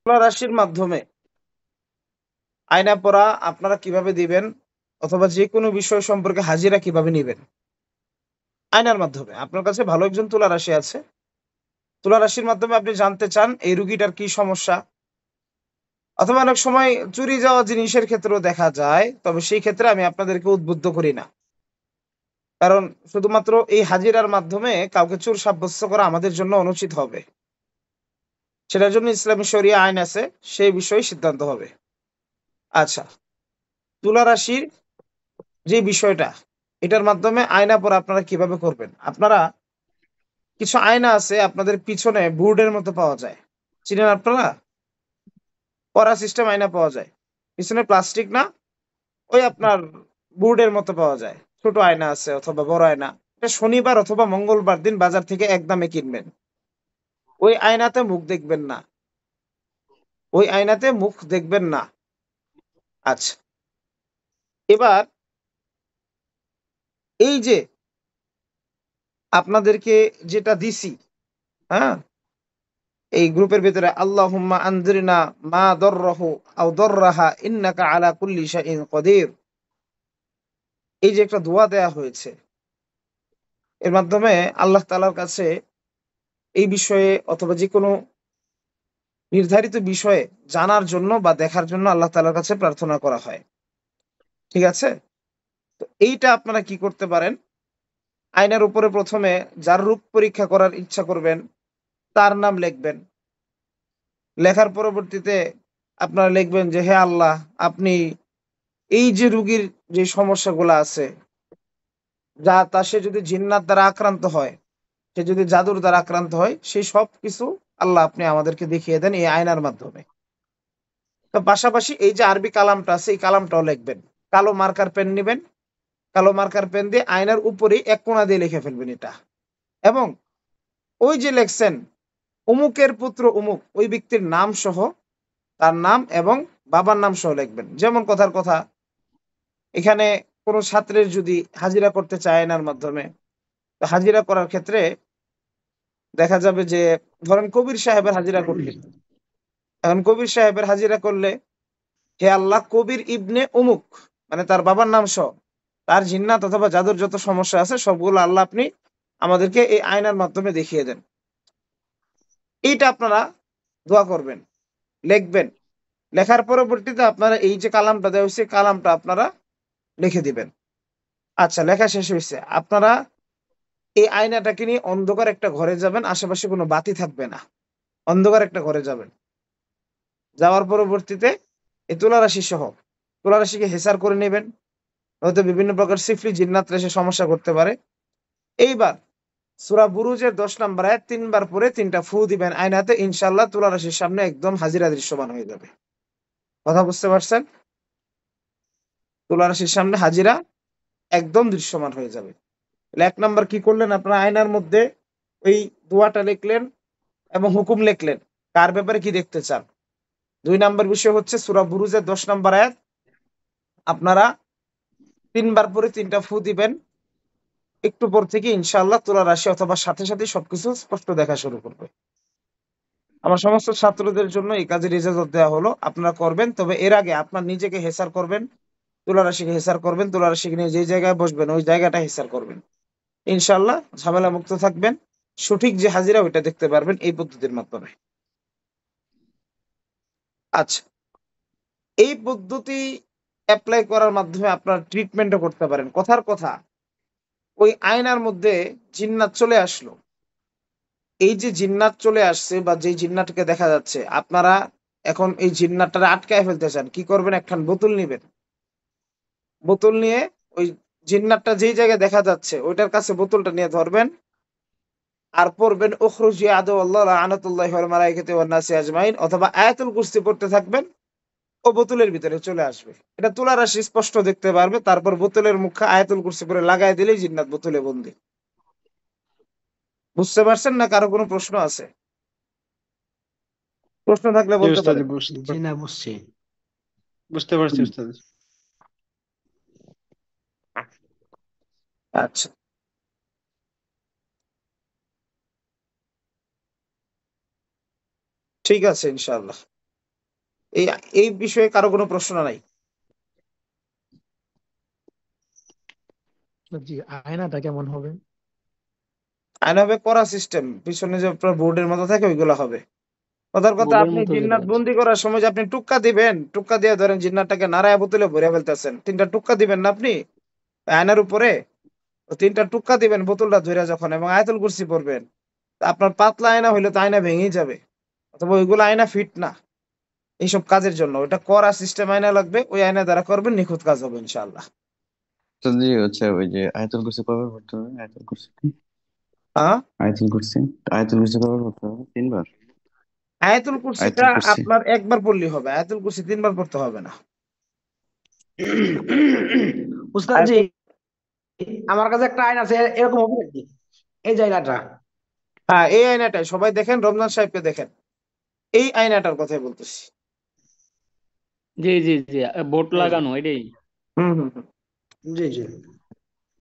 তুলা রাশির মাধ্যমে আয়না পড়া আপনারা কিভাবে দিবেন, অথবা যে কোনো বিষয় সম্পর্কে হাজিরা কিভাবে নিবেন? আয়নার মাধ্যমে। আপনার কাছে ভালো একজন তুলা রাশি আছে। তুলা রাশির মাধ্যমে আপনি জানতে চান এই রুগীটার কি সমস্যা, অথবা অনেক সময় চুরি যাওয়া জিনিসের ক্ষেত্রেও দেখা যায়। তবে সেই ক্ষেত্রে আমি আপনাদেরকে উদ্বুদ্ধ করি না। কারণ শুধুমাত্র এই হাজিরার মাধ্যমে কাউকে চোর সাব্যস্ত করা আমাদের জন্য অনুচিত হবে। সেটার জন্য ইসলামী শরিয়া আইন আছে, সেই বিষয়ে সিদ্ধান্ত হবে। আচ্ছা, তুলা রাশির যে বিষয়টা, এটার মাধ্যমে আয়না পড়া আপনারা কিভাবে করবেন? আপনারা কিছু আয়না আছে আপনাদের পিছনে বোর্ডের মতো পাওয়া যায়। চিনেন আপনারা? পড়া সিস্টেম আয়না পাওয়া যায়। পিছনে প্লাস্টিক না, ওই আপনার বোর্ডের মতো পাওয়া যায়। ছোট আয়না আছে অথবা বড় আয়না। এটা শনিবার অথবা মঙ্গলবার দিন বাজার থেকে একদমে কিনবেন। ওই আয়নাতে মুখ দেখবেন না। ওই আয়নাতে মুখ দেখবেন না। আচ্ছা, এবার এই যে আপনাদেরকে যেটা দিছি, হ্যাঁ? এই গ্রুপের ভেতরে আল্লাহুম্মা আনজিরনা মা দররাহু আও দররাহা ইন্নাকা আলা কুল্লি শাইইন কদির, এই যে একটা দোয়া দেয়া হয়েছে, এর মাধ্যমে আল্লাহ তাআলার কাছে এই বিষয়ে অথবা যেকোনো নির্ধারিত বিষয়ে জানার জন্য বা দেখার জন্য আল্লাহ তাআলার কাছে প্রার্থনা করা হয়। ঠিক আছে? তো এইটা আপনারা কি করতে পারেন? আয়নার উপরে ১ম এ যার রূপ পরীক্ষা করার ইচ্ছা করবেন তার নাম লিখবেন। লেখার পরবর্তীতে আপনারা লিখবেন যে, হে আল্লাহ, আপনি এই যে রোগীর যে সমস্যাগুলা আছে, সে যদি জিন্নাত দ্বারা আক্রান্ত হয়, সে যদি জাদুর দ্বারা আক্রান্ত হয়, সেই সবকিছু আল্লাহ আপনি আমাদেরকে দেখিয়ে দেন এই আয়নার মাধ্যমে। তো পাশাপাশি এই যে আরবি কালামটা আছে, এই কালামটাও লিখবেন। কালো মার্কার পেন নিবেন। কালো মার্কার পেন দিয়ে আয়নার উপরেই এক কোণা দিয়ে লিখে ফেলবেন এটা। এবং ওই যে লেখছেন অমুকের পুত্র অমুক, ওই ব্যক্তির নাম সহ, তার নাম এবং বাবার নাম সহ লিখবেন। যেমন কথার কথা, এখানে কোন ছাত্রের যদি হাজিরা করতে চায় আয়নার মাধ্যমে, তো হাজিরা করার ক্ষেত্রে দেখা যাবে যে, ধরেন কবির সাহেবের হাজিরা করলেন। এখন কবির সাহেবের হাজিরা করলে, হে আল্লাহ, কবির ইবনে অমুক, মানে তার বাবার নাম সহ তার জিন্নাত অথবা জাদুর যত সমস্যা আছে সবগুলো আল্লাহ আপনি আমাদেরকে এই আয়নার মাধ্যমে দেখিয়ে দেন। এইটা আপনারা দোয়া করবেন, লিখবেন। লেখার পরবর্তীতে আপনারা এই যে কালামটা দেওয়া হয়েছে, কালামটা আপনারা লিখে দিবেন। আচ্ছা, লেখা শেষ হয়েছে। আপনারা এই আয়নাটাকে নিয়ে অন্ধকার একটা ঘরে যাবেন। আশেপাশে কোনো বাতি থাকবে না। অন্ধকার একটা ঘরে যাবেন। যাওয়ার পরবর্তীতে এই তুলারাশি সহ তুলারাশিকে হেসার করে নেবেন। নয়তো বিভিন্ন প্রকার সিফলি জিন্নাতরা এসে সমস্যা করতে পারে। এইবার সূরা বুরুজের ১০ নাম্বার আয়াত ৩ বার পড়ে ৩ টা ফু দিবেন আয়নাতে। ইনশাআল্লাহ তুলারাশির সামনে একদম হাজিরা দৃশ্যমান হয়ে যাবে। কথা বুঝতে পারছেন? তুলারাশির সামনে হাজিরা একদম দৃশ্যমান হয়ে যাবে। তাহলে ১ নাম্বার কি করলেন? আপনারা আয়নার মধ্যে ওই দোয়াটা লিখলেন এবং হুকুম লিখলেন। কার ব্যাপারে কি দেখতে চান? ২ নাম্বার বিষয় হচ্ছে সূরা বুরুজের ১০ নাম্বার আয়াত আপনারা ৩ বার পরে ৩ টা ফু দিবেন। একটু পর থেকে ইনশাআল্লাহ তুলা রাশি অথবা সাথে, সাথে সবকিছু স্পষ্ট দেখা শুরু করবে। আমার সমস্ত ছাত্রদের জন্য এই কাজের ইজাজত দেওয়া হলো। আপনারা করবেন। তবে এর আগে আপনার নিজেকে হেসার করবেন, তুলা রাশিকে হেসার করবেন, তুলা রাশিকে নিয়ে যেই জায়গায় বসবেন ওই জায়গাটা হেসার করবেন। ইনশাআল্লাহ ঝামেলা মুক্ত থাকবেন। সঠিক যে হাজিরা ওইটা দেখতে পারবেন এই পদ্ধতির মাধ্যমে। আচ্ছা, এই পদ্ধতি এপ্লাই করার মাধ্যমে আপনার ট্রিটমেন্টও করতে পারেন। কথার কথা, ওই আয়নার মধ্যে জিন্নাত চলে আসলো। এই যে জিন্নাত চলে আসছে বা যেই জিন্নাতকে দেখা যাচ্ছে, আপনারা এখন এই জিন্নাতটারে আটকায় ফেলতে চান। কি করবেন? একখান বোতল নিবেন। বোতল নিয়ে ওই জিন্নাতটা যেই জায়গায় দেখা যাচ্ছে ওইটার কাছে বোতলটা নিয়ে ধরবেন। আর পড়বেন উখরুজি আদুওয়াল্লাহ লানাতুল্লাহি ওয়াল মালাইকাতি ওয়ান নাসি আজমাইন, অথবা আয়াতুল কুরসি পড়তে থাকবেন। ও বোতলের ভিতরে চলে আসবে। এটা তুলা রাশি স্পষ্ট দেখতে পারবে। তারপর বোতলের মুখে আয়াতুল কুরসি পড়ে লাগায় দিলেই জিন্নাত বোতলে বন্দী। বুঝতে পারছেন না? কারো কোনো প্রশ্ন আছে? প্রশ্ন থাকলে জি বলতে উস্তাদ, পারেন। জি না, বুঝছি। বুঝতে পারছি হুম। উস্তাদ। আচ্ছা, ঠিক আছে ইনশাআল্লাহ। এই এই বিষয়ে কারো কোনো প্রশ্ন নাই? জি, আয়নাটা কেমন হবে? আয়না হবে করা সিস্টেম, পিছনে যে আপনার বোর্ডের মতো থাকে ওইগুলো হবে। কথার কথা, বোর্ডের আপনি মতো যেটা জিন্নাত আছে। বন্দি করার সময় যে আপনি টুক্কা দিবেন, টুক্কা দিয়ে ধরেন জিন্নাতটাকে নাড়ায়া বোতলে ভরে ফেলতেছেন, 3টা টুক্কা দিবেন না আপনি আয়নার উপরে, 3টা টুক্কা দিবেন বোতলটা ধরে যখন, এবং আয়াতুল কুরসি পড়বেন। তা আপনার পাতলা আয়না হইলে তো আয়না ভেঙেই যাবে, অথবা ওইগুলো আয়না ফিট না এইসব কাজের জন্য। ওইটা করা সিস্টেম আয়না লাগবে, ওই আয়না দ্বারা করবেন, নিখুঁত কাজ হবে ইনশাআল্লাহ। তো জি হচ্ছে ওই যে আয়াতুল কুরসি কয়বার পড়তে হবে? আয়াতুল কুরসি হ্যাঁ, আয়াতুল কুরসি আয়াতুল কুরসি কয়বার পড়তে হবে? 3 বার? আয়াতুল কুরসিটা আয়াতুল কুরসি আপনার একবার পড়লেই হবে, আয়াতুল কুরসি 3বার পড়তে হবে না। উস্তাদ জি, আমার কাছে একটা আইন আছে, এরকম হবে নাকি এই জায়গাটা? হ্যাঁ, এই আয়নাটাই সবাই দেখেন, রমজান সাহেবকে দেখেন, এই আয়নাটার কথাই বলতেছি। জি জি জি, বোর্ড হুম লাগানো এটাই। হুম হুম হুম। জি জি।